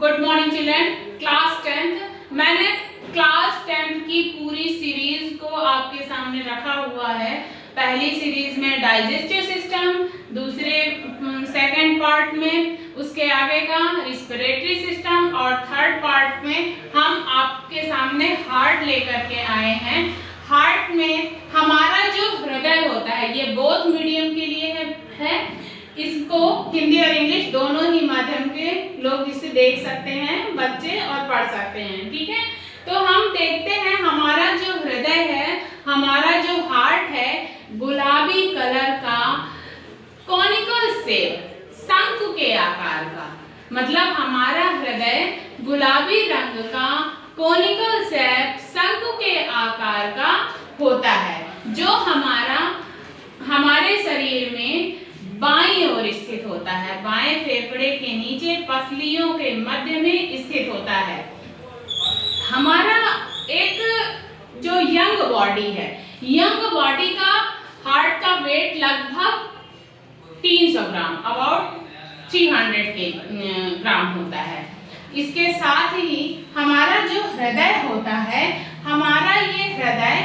Good morning children. Class 10th मैंने class 10th की पूरी सीरीज को आपके सामने रखा हुआ है। पहली सीरीज में डाइजेस्टिव सिस्टम, दूसरे सेकंड पार्ट में उसके आगे का रिस्पिरेटरी सिस्टम और थर्ड पार्ट में हम आपके सामने हार्ट लेकर के आए हैं। हार्ट में हमारा जो हृदय होता है, ये बोथ मीडियम के लिए है। इसको हिंदी और इंग्लिश दोनों ही माध्यम के लोग इसे देख सकते हैं, बच्चे और पढ़ सकते हैं। ठीक है, तो हम देखते हैं हमारा जो हृदय है, हमारा जो हार्ट है, गुलाबी कलर का कॉनिकल शेप, शंकु के आकार का। मतलब हमारा हृदय गुलाबी रंग का कॉनिकल शेप, शंकु के आकार का होता है, जो हमारे शरीर में बाईं ओर स्थित होता है। बाएं फेफड़े के नीचे पसलियों के मध्य में स्थित होता है। हमारा एक जो यंग बॉडी है, यंग बॉडी का हार्ट का वेट लगभग 300 ग्राम, अबाउट 300 ग्राम होता है। इसके साथ ही हमारा जो हृदय होता है, हमारा ये हृदय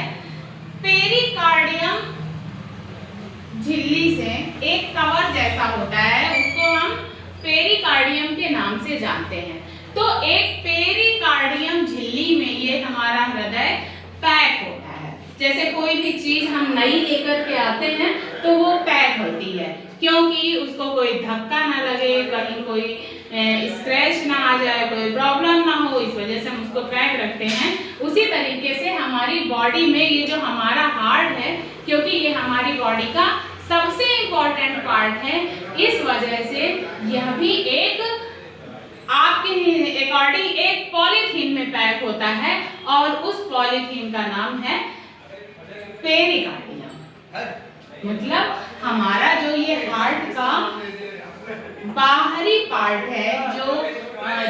पेरिकार्डियम झिल्ली से एक कवर जैसा होता है, उसको हम पेरिकार्डियम के नाम से जानते हैं। तो एक पेरिकार्डियम झिल्ली में ये हमारा हृदय पैक होता है। जैसे कोई भी चीज हम नई लेकर के आते हैं तो वो पैक होती है, क्योंकि उसको कोई धक्का ना लगे, कहीं कोई स्क्रैच ना आ जाए, कोई प्रॉब्लम ना हो, इस वजह से हम उसको पैक रखते हैं। उसी तरीके से हमारी बॉडी में ये जो हमारा हार्ट है, क्योंकि ये हमारी बॉडी का सबसे इम्पोर्टेंट पार्ट है, इस वजह से यह भी एक आपके अकॉर्डिंग एक पॉलीथीन में पैक होता है और उस पॉलीथीन का नाम है पेरिकार्डियम। मतलब हमारा जो ये हार्ट का बाहरी पार्ट है, जो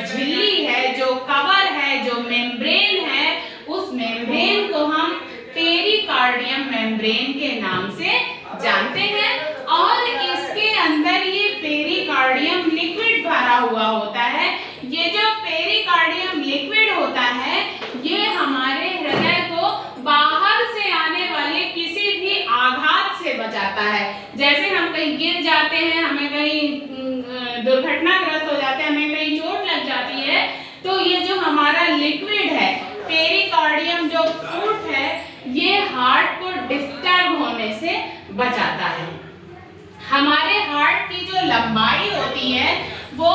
झिल्ली है, जो कवर है, जो मेम्ब्रेन है, उस मेम्ब्रेन को हम पेरिकार्डियम मेम्ब्रेन के नाम से जानते हैं। और इसके अंदर ये पेरिकार्डियम लिक्विड भरा हुआ होता है। ये जो पेरिकार्डियम लिक्विड होता है, ये हमारे हृदय को बाहर से आने वाले किसी भी आघात से बचाता है। जैसे हम कहीं गिर जाते हैं, हमें कहीं दुर्घटनाग्रस्त हो जाते हैं, हमें कहीं चोट लग जाती है, तो ये जो हमारा लिक्विड है, पेरिकार्डियम जो फ्लूइड है, ये हार्ट को डिस्टर्ब होने से बचाता है। हमारे हार्ट की जो लंबाई होती है वो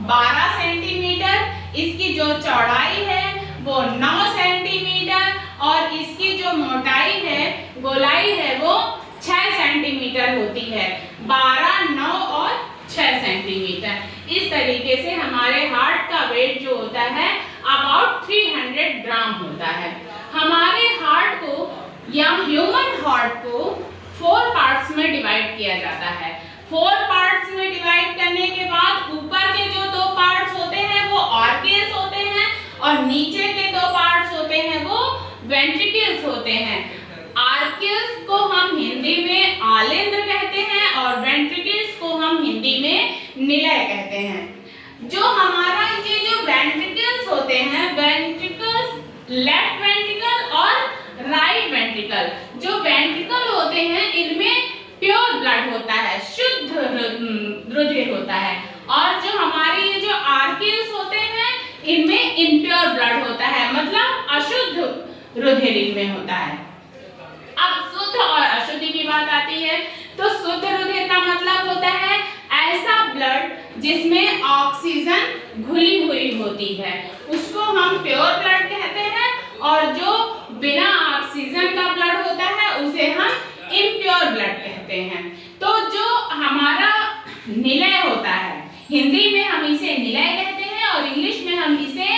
12 सेंटीमीटर, इसकी जो चौड़ाई है वो 9 सेंटीमीटर और इसकी जो मोटाई है, गोलाई है, वो 6 सेंटीमीटर होती है। 12, 9 और 6 सेंटीमीटर। इस तरीके से हमारे हार्ट का वेट जो होता है अबाउट 300 ग्राम होता है। हमारे हार्ट को या ह्यूमन हार्ट को 4 पार्ट्स में डिवाइड किया जाता है। 4 पार्ट्स में डिवाइड करने के बाद ऊपर के जो 2 पार्ट्स होते हैं वो आर्टरीज होते हैं और नीचे के 2 पार्ट्स होते हैं वो वेंट्रिकल्स होते हैं। आर्टरीज को हम हिंदी में आलेंद्र कहते हैं और वेंट्रिकल्स को हम हिंदी में निलय कहते हैं। जो हमारा ये जो वेंट्रिकल्स होते हैं, वेंट्रिकल्स लेफ्ट वेंट्रिकल और राइट वेंट्रिकल, जो वेंट्रिकल होते हैं इनमें प्योर ब्लड होता है, शुद्ध रुधिर होता है, और जो हमारी ये जो आर्टरीज होते हैं इनमें इम्प्योर ब्लड होता है, मतलब अशुद्ध रुधिर इनमें होता है। अब शुद्ध और अशुद्ध की बात आती है, तो शुद्ध रुधिर का मतलब होता है ऐसा ब्लड जिसमें ऑक्सीजन घुली हुई होती है, उसको हम प्योर ब्लड कहते हैं, और जो बिना ऑक्सीजन का ब्लड होता है उसे हम इम्प्योर ब्लड कहते हैं। तो जो हमारा निलय होता है, हिंदी में हम इसे निलय कहते हैं और इंग्लिश में हम इसे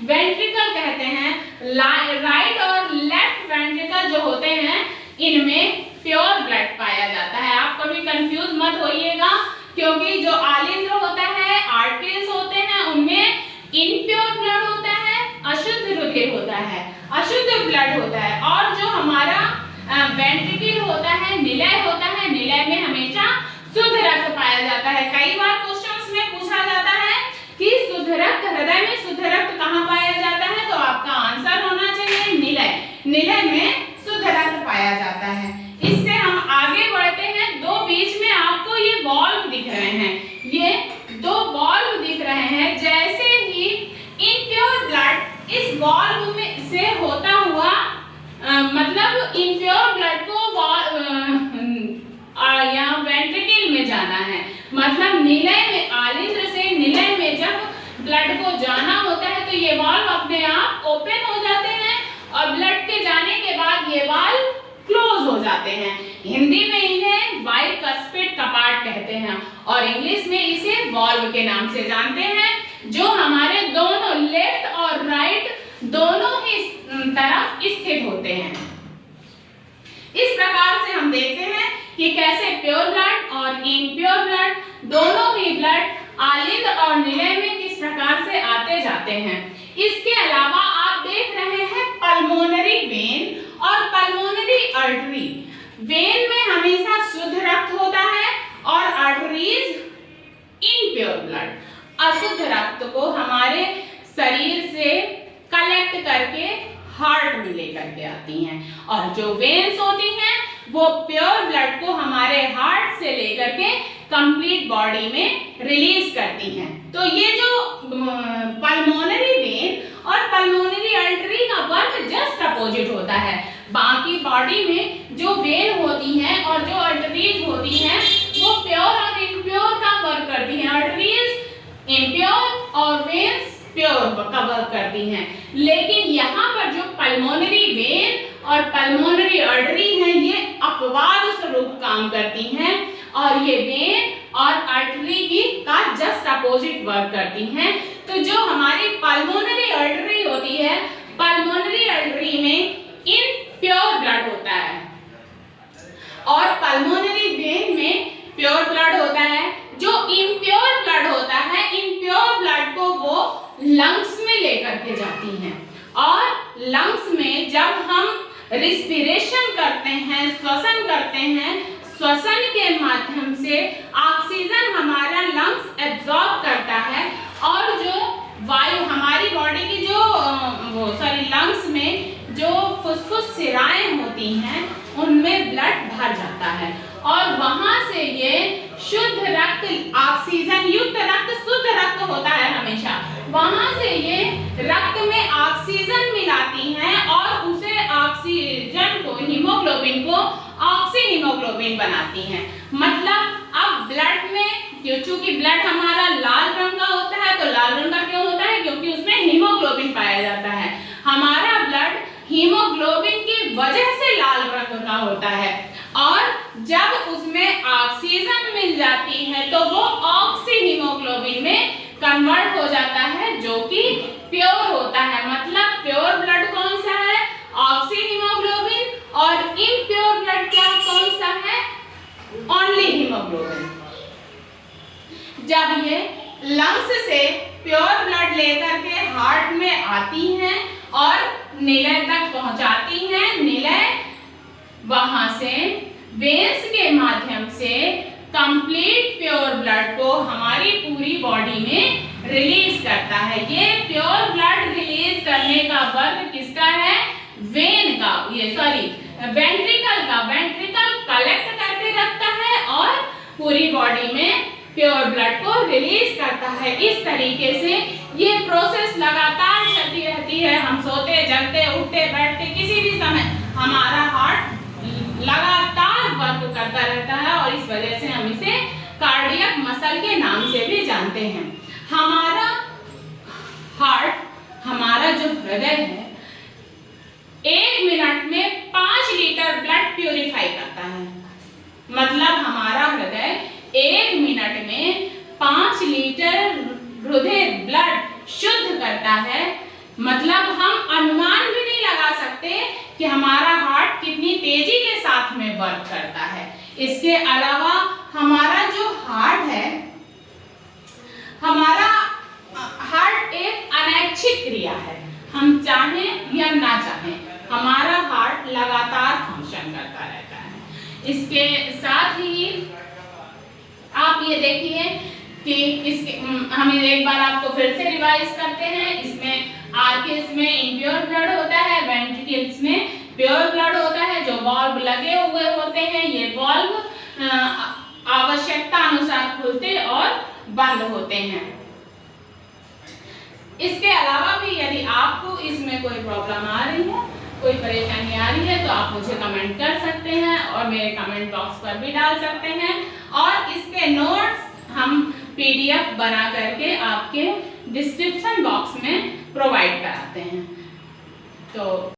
वेंट्रिकल कहते हैं। राइट और लेफ्ट वेंट्रिकल जो होते हैं इनमें प्योर ब्लड पाया जाता है। आप कभी कंफ्यूज मत होइएगा, क्योंकि जो आलेंद्र होता है, आर्टरीज होते हैं, उनमें इम्प्योर ब्लड होता है, अशुद्ध रुधिर होता है, अशुद्ध ब्लड होता है, और जो हमारा वेंट्रिकल होता है, निलय होता है, निलय में हमेशा शुद्ध रक्त पाया जाता है। कई बार क्वेश्चंस में पूछा जाता है कि शुद्ध रक्त हृदय में जाते हैं। हिंदी में इन्हें बाइकस्पिड कपाट कहते हैं और इंग्लिश में इसे वॉल्व के नाम से जानते हैं, जो हमारे दोनों लेफ्ट और राइट दोनों ही तरफ स्थित होते हैं। इस प्रकार से हम देखते हैं कि कैसे प्योर ब्लड और इम्प्योर ब्लड दोनों ही ब्लड आलिंद और निलय में किस प्रकार से आते जाते हैं। इसके अलावा आप देख रहे हैं पल्मोनरी वेन और पल्मोनरी आर्टरी। वेन में हमेशा शुद्ध रक्त होता है और आर्टरीज इम्प्योर ब्लड, अशुद्ध रक्त को हमारे शरीर से कलेक्ट करके हार्ट में लेकर के आती हैं, और जो वेन्स होती हैं वो प्योर ब्लड को हमारे हार्ट से लेकर के कंप्लीट बॉडी में रिलीज करती हैं। तो ये जो पल्मोनरी वेन और पल्मोनरी आर्टरी का वर्क जस्ट अपोजिट होता है। बाकी बॉडी में जो वेन होती हैं और जो आर्टरीज होती हैं वो प्योर और इम्प्योर का वर्क करती हैं। आर्टरीज इम्प्योर और वेन्स प्योर का वर्क करती हैं। लेकिन यहाँ पर जो पल्मोनरी वेन और पल्मोनरी आर्टरी हैं ये अपवाद स्वरूप काम करती हैं और ये वेन और आर्टरी की का जस्ट अपोजिट वर्क करती हैं। तो जो हमारी पल्मोनरी आर्टरी होती है, पल्मोनरी आर्टरी में इम्प्योर ब्लड होता है और पल्मोनरी वेन में प्योर ब्लड होता है। जो इम्प्योर ब्लड होता है, इम्प्योर ब्लड को वो लंग्स में लेकर के जाती हैं और लंग्स में जब हम रिस्पिरेशन करते हैं, श्वसन करते हैं, श्वसन के माध्यम से ऑक्सीजन हमारा लंग्स एब्जॉर्ब करता है और जो वायु हमारी बॉडी की जो लंग्स में जो फुसफुस शिराएं होती हैं उनमें ब्लड भर जाता है और वहां से ये शुद्ध रक्त, ऑक्सीजन युक्त रक्त, शुद्ध रक्त होता है हमेशा, वहां से ये रक्त में ऑक्सीजन मिलाती हैं और उसे ऑक्सीजन को, हीमोग्लोबिन को ऑक्सी हीमोग्लोबिन बनाती हैं। मतलब अब ब्लड में, क्योंकि ब्लड हमारा लाल रंग का होता है, तो लाल रंग का क्यों होता है? क्योंकि उसमें हीमोग्लोबिन पाया जाता है। हमारा ब्लड हीमोग्लोबिन की वजह से लाल रंग का होता है और जब उसमें ऑक्सीजन मिल जाती है तो वो ऑक्सी हीमोग्लोबिन में कन्वर्ट हो जाता है, जो कि प्योर होता है। मतलब प्योर ब्लड कौन सा है? Oxy haemoglobin. और इम्प्योर ब्लड क्या कौन सा है? Only haemoglobin. जब ये लंग्स से प्योर ब्लड लेकर के हार्ट में आती हैं और निलय तक पहुंचाती हैं, निलय वहां से वेन्स के माध्यम से कंप्लीट प्योर ब्लड को हमारी पूरी बॉडी में रिलीज करता है। ये प्योर ब्लड रिलीज करने का वर्क किसका है? वेन का, वेंट्रिकल का। वेंट्रिकल कलेक्ट करके रखता है और पूरी बॉडी में प्योर ब्लड को रिलीज करता है। इस तरीके से ये प्रोसेस लगातार चलती रहती है। हम सोते, जगते, उठते, बैठते, किसी भी समय हमारा हार्ट लगातार वर्क करता रहता है और इस वजह से हम इसे कार्डियक मसल के नाम से भी जानते हैं। हमारा हार्ट, हमारा जो हृदय है, 1 मिनट में 5 लीटर ब्लड प्यूरिफाई करता है। मतलब हमारा हृदय 1 मिनट में 5 लीटर हृदय ब्लड शुद्ध करता है। मतलब हम अनुमान भी नहीं लगा सकते कि हमारा हार्ट कितनी तेजी के साथ में वर्क करता है। इसके अलावा हमारा जो हार्ट है, हमारा हार्ट एक अनैच्छिक क्रिया है। हम चाहें या ना चाहें, हमारा हार्ट लगातार फंक्शन करता रहता है। इसके साथ ही आप ये देखिए कि इसके हम एक बार आपको फिर से रिवाइज करते हैं। इसमें आर्किस में इम्प्योर ब्लड होता है, वेंट्रिकल्स में प्योर ब्लड होता है। जो वाल्व लगे हुए होते हैं, ये वाल्व आवश्यकता अनुसार खुलते और बंद होते हैं। इसके अलावा भी यदि आपको इसमें कोई प्रॉब्लम आ रही है, कोई परेशानी आ रही है, तो आप मुझे कमेंट कर सकते हैं और मेरे कमेंट बॉक्स पर भी डाल सकते हैं और इसके नोट्स हम PDF बना करके आपके डिस्क्रिप्शन बॉक्स में प्रोवाइड कराते हैं। तो